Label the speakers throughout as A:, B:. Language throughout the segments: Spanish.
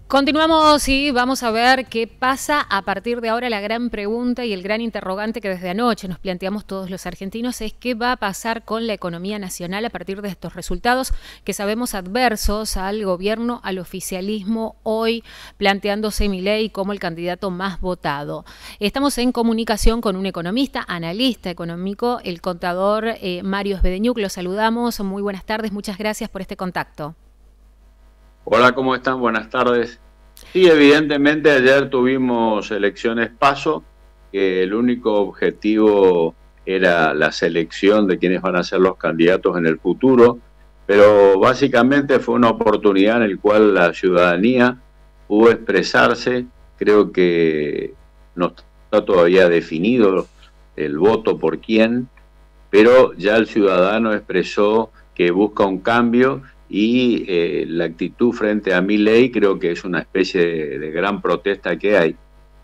A: Continuamos y vamos a ver qué pasa a partir de ahora. La gran pregunta y el gran interrogante que desde anoche nos planteamos todos los argentinos es qué va a pasar con la economía nacional a partir de estos resultados que sabemos adversos al gobierno, al oficialismo, hoy planteándose Milei como el candidato más votado. Estamos en comunicación con un economista, analista económico, el contador Mario Sbedeñuk. Lo saludamos, muy buenas tardes, muchas gracias por este contacto.
B: Hola, ¿cómo están? Buenas tardes. Sí, evidentemente ayer tuvimos elecciones PASO, que el único objetivo era la selección de quienes van a ser los candidatos en el futuro, pero básicamente fue una oportunidad en la cual la ciudadanía pudo expresarse. Creo que no está todavía definido el voto por quién, pero ya el ciudadano expresó que busca un cambio y la actitud frente a Milei creo que es una especie de gran protesta que hay.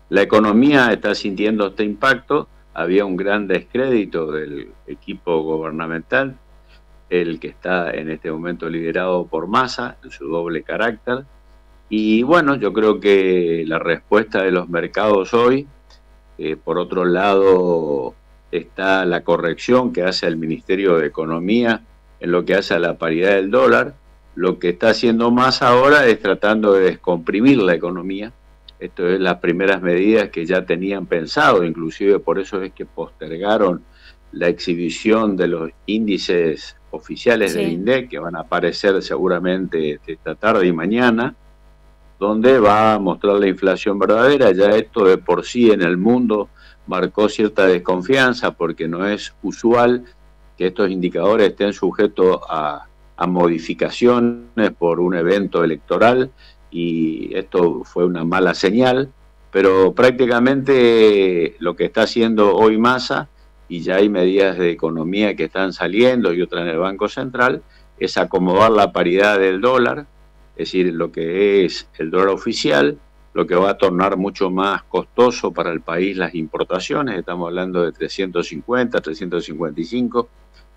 B: La economía está sintiendo este impacto, había un gran descrédito del equipo gubernamental, el que está en este momento liderado por Massa, en su doble carácter, y bueno, yo creo que la respuesta de los mercados hoy, por otro lado, está la corrección que hace el Ministerio de Economía en lo que hace a la paridad del dólar. Lo que está haciendo más ahora es tratando de descomprimir la economía. Esto es las primeras medidas que ya tenían pensado, inclusive por eso es que postergaron la exhibición de los índices oficiales del INDEC, que van a aparecer seguramente esta tarde y mañana, donde va a mostrar la inflación verdadera. Ya esto de por sí en el mundo marcó cierta desconfianza, porque no es usual que estos indicadores estén sujetos a modificaciones por un evento electoral, y esto fue una mala señal, pero prácticamente lo que está haciendo hoy Massa, y ya hay medidas de economía que están saliendo y otras en el Banco Central, es acomodar la paridad del dólar, es decir, lo que es el dólar oficial, lo que va a tornar mucho más costoso para el país las importaciones. Estamos hablando de 350, 355.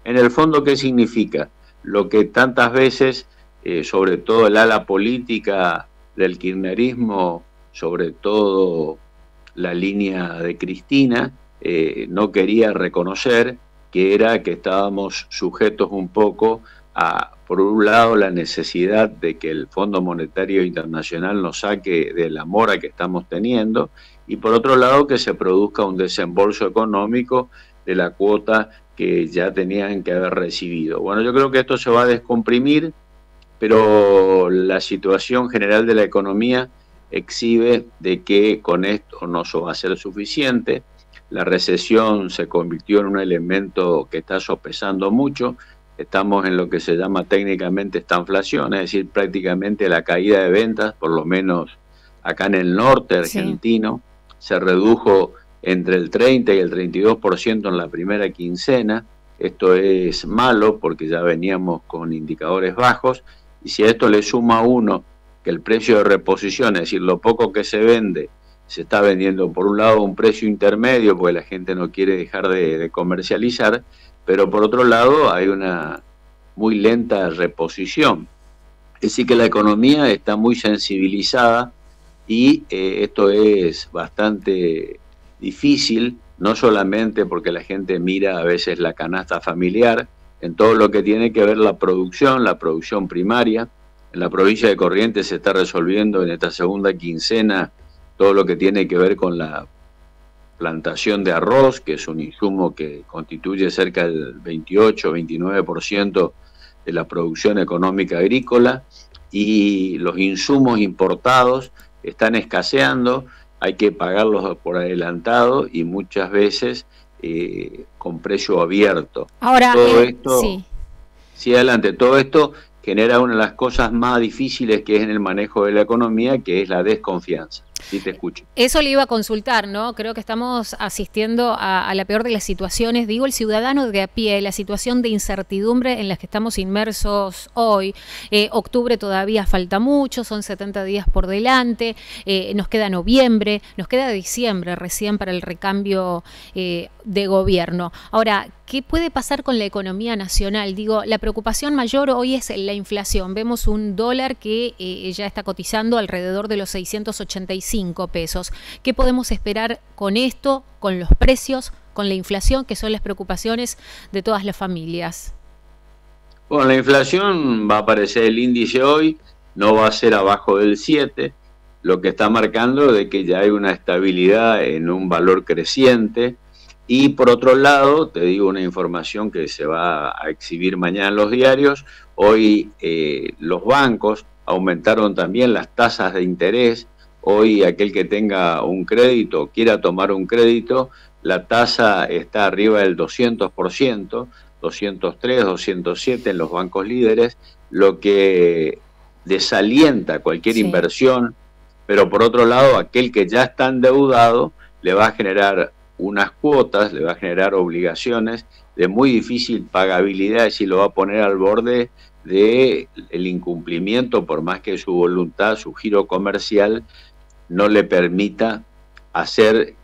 B: En el fondo, ¿qué significa? Lo que tantas veces, sobre todo el ala política del kirchnerismo, sobre todo la línea de Cristina, no quería reconocer, que era que estábamos sujetos un poco a, por un lado, la necesidad de que el Fondo Monetario Internacional nos saque de la mora que estamos teniendo, y por otro lado que se produzca un desembolso económico de la cuota que ya tenían que haber recibido. Bueno, yo creo que esto se va a descomprimir, pero la situación general de la economía exhibe de que con esto no va a ser suficiente. La recesión se convirtió en un elemento que está sopesando mucho. Estamos en lo que se llama técnicamente estanflación, es decir, prácticamente la caída de ventas, por lo menos acá en el norte argentino, se redujo entre el 30 y el 32% en la primera quincena. Esto es malo porque ya veníamos con indicadores bajos, y si a esto le suma uno que el precio de reposición, es decir, lo poco que se vende, se está vendiendo por un lado a un precio intermedio porque la gente no quiere dejar de comercializar, pero por otro lado hay una muy lenta reposición. Es decir, que la economía está muy sensibilizada, y esto es bastante difícil, no solamente porque la gente mira a veces la canasta familiar, en todo lo que tiene que ver la producción primaria. En la provincia de Corrientes se está resolviendo en esta segunda quincena todo lo que tiene que ver con la plantación de arroz, que es un insumo que constituye cerca del 28-29% de la producción económica agrícola, y los insumos importados están escaseando, hay que pagarlos por adelantado y muchas veces con precio abierto.
A: Ahora,
B: todo esto, sí, adelante, todo esto genera una de las cosas más difíciles que es en el manejo de la economía, que es la desconfianza. Sí, te escucho.
A: Eso le iba a consultar, ¿no? Creo que estamos asistiendo a la peor de las situaciones. Digo, el ciudadano de a pie, la situación de incertidumbre en la que estamos inmersos hoy. Octubre todavía falta mucho, son 70 días por delante, nos queda noviembre, nos queda diciembre recién para el recambio de gobierno. Ahora, ¿qué puede pasar con la economía nacional? Digo, la preocupación mayor hoy es la inflación. Vemos un dólar que ya está cotizando alrededor de los 685 pesos. ¿Qué podemos esperar con esto, con los precios, con la inflación, que son las preocupaciones de todas las familias?
B: Bueno, la inflación va a aparecer el índice hoy, no va a ser abajo del 7, lo que está marcando de que ya hay una estabilidad en un valor creciente. Y por otro lado, te digo una información que se va a exhibir mañana en los diarios, hoy los bancos aumentaron también las tasas de interés. Hoy aquel que tenga un crédito, quiera tomar un crédito, la tasa está arriba del 200%, 203, 207 en los bancos líderes, lo que desalienta cualquier inversión, pero por otro lado, aquel que ya está endeudado le va a generar unas cuotas, le va a generar obligaciones de muy difícil pagabilidad, y lo va a poner al borde del incumplimiento, por más que su voluntad, su giro comercial, no le permita hacer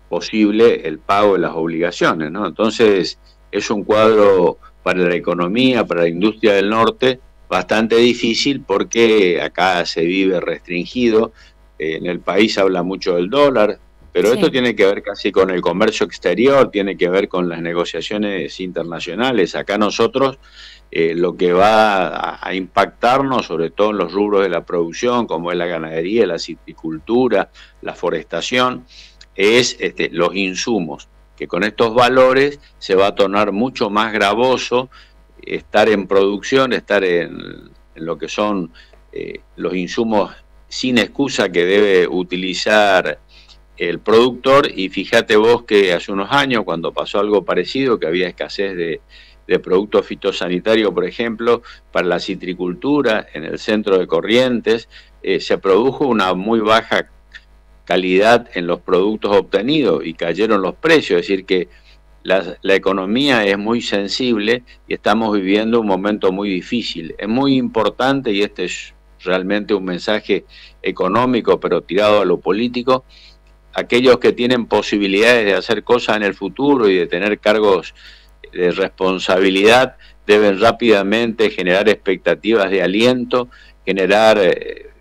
B: posible el pago de las obligaciones, ¿no? Entonces, es un cuadro para la economía, para la industria del norte, bastante difícil, porque acá se vive restringido. En el país habla mucho del dólar, pero esto tiene que ver casi con el comercio exterior, tiene que ver con las negociaciones internacionales. Acá nosotros lo que va a impactarnos, sobre todo en los rubros de la producción, como es la ganadería, la citricultura, la forestación, es los insumos, que con estos valores se va a tornar mucho más gravoso estar en producción, estar en lo que son los insumos sin excusa que debe utilizar el productor. Y fíjate vos que hace unos años, cuando pasó algo parecido, que había escasez de productos fitosanitarios, por ejemplo, para la citricultura, en el centro de Corrientes, se produjo una muy baja calidad en los productos obtenidos y cayeron los precios. Es decir, que la economía es muy sensible y estamos viviendo un momento muy difícil. Es muy importante, y este es realmente un mensaje económico, pero tirado a lo político, aquellos que tienen posibilidades de hacer cosas en el futuro y de tener cargos de responsabilidad deben rápidamente generar expectativas de aliento, generar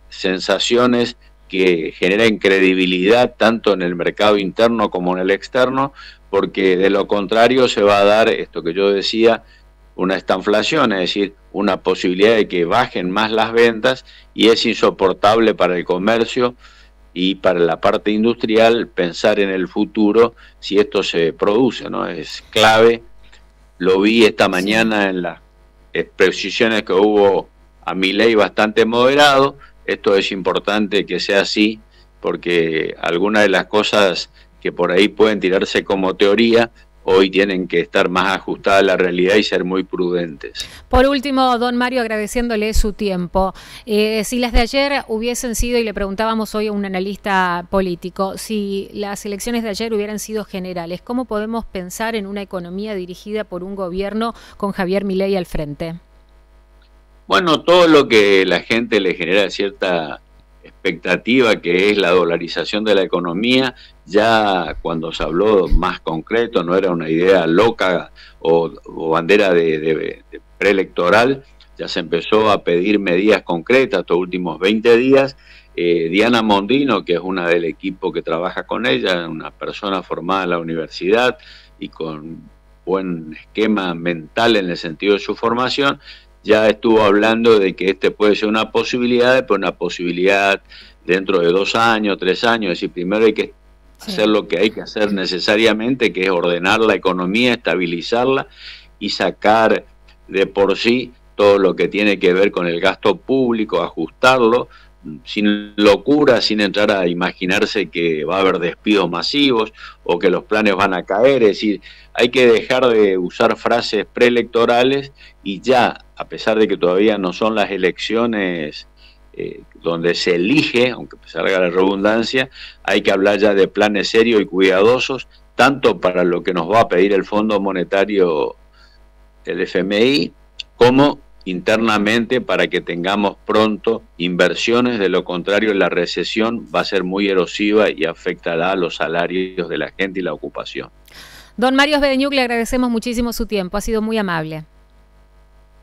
B: sensaciones que generen credibilidad tanto en el mercado interno como en el externo, porque de lo contrario se va a dar esto que yo decía, una estanflación, es decir, una posibilidad de que bajen más las ventas, y es insoportable para el comercio y para la parte industrial pensar en el futuro si esto se produce, ¿no? Es clave. Lo vi esta mañana en las exposiciones que hubo a Milei, bastante moderado. Esto es importante que sea así, porque algunas de las cosas que por ahí pueden tirarse como teoría, hoy tienen que estar más ajustadas a la realidad y ser muy prudentes.
A: Por último, don Mario, agradeciéndole su tiempo. Si las de ayer hubiesen sido, y le preguntábamos hoy a un analista político, si las elecciones de ayer hubieran sido generales, ¿cómo podemos pensar en una economía dirigida por un gobierno con Javier Milei al frente?
B: Bueno, todo lo que la gente le genera cierta expectativa, que es la dolarización de la economía, ya cuando se habló más concreto, no era una idea loca o bandera de preelectoral, ya se empezó a pedir medidas concretas estos últimos 20 días. Diana Mondino, que es una del equipo que trabaja con ella, una persona formada en la universidad y con buen esquema mental en el sentido de su formación, ya estuvo hablando de que puede ser una posibilidad, pero una posibilidad dentro de 2 años, 3 años. Es decir, primero hay que hacer lo que hay que hacer necesariamente, que es ordenar la economía, estabilizarla y sacar de por sí todo lo que tiene que ver con el gasto público, ajustarlo, sin locura, sin entrar a imaginarse que va a haber despidos masivos o que los planes van a caer. Es decir, hay que dejar de usar frases preelectorales y ya, a pesar de que todavía no son las elecciones donde se elige, aunque salga la redundancia, hay que hablar ya de planes serios y cuidadosos, tanto para lo que nos va a pedir el Fondo Monetario, el FMI, como internamente para que tengamos pronto inversiones. De lo contrario, la recesión va a ser muy erosiva y afectará a los salarios de la gente y la ocupación.
A: Don Mario Sbedeñuk, le agradecemos muchísimo su tiempo, ha sido muy amable.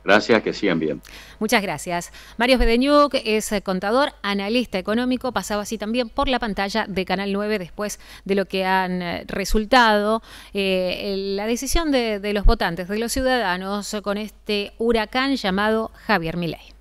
B: Gracias, que sigan bien.
A: Muchas gracias. Mario Sbedeñuk es contador, analista económico, pasaba así también por la pantalla de Canal 9 después de lo que han resultado la decisión de los votantes, de los ciudadanos, con este huracán llamado Javier Milei.